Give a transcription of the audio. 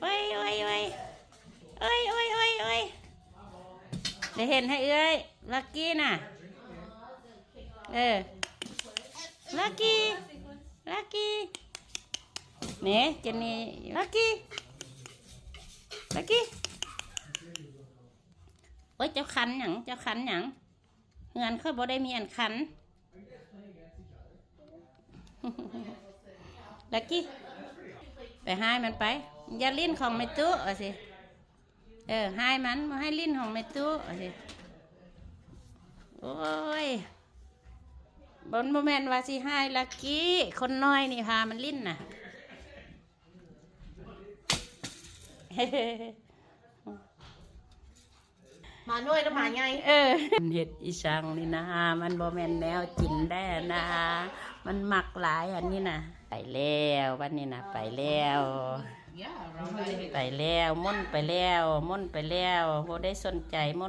โอ้ยโอ้ยโอ้ยโอ้ยโอ้ยโอ้ยโอ้ยเดี๋ยวเห็นให้เอ้ยลักกี้น่ะลักกี้ลักกี้เนี่ยเจนนี่ลักกี้ลักกี้โอ้ยเจ้าคันหยังเจ้าคันหยังเงินเขาบ่ได้มีอันคันลักกี้ไปให้มันไปอย่าลิ้นของไม่ตู้เอาสิให้มันมาให้ลิ้นของไม่ตู้เอาสิโอ้ยบนโมเมนต์ว่าสิให้ลักกี้คนน้อยนี่พามันลิ้นน่ะมาหน่วยแล้วมาไงเห็ดอีสังนี่นะมันบ่แม่นแนวกินได้นะมันหมักหลายอันนี้นะไปแล้ววันนี้นะไปแล้วไปแล้วม่นไปแล้วม่นไปแล้วบ่ได้สนใจม่น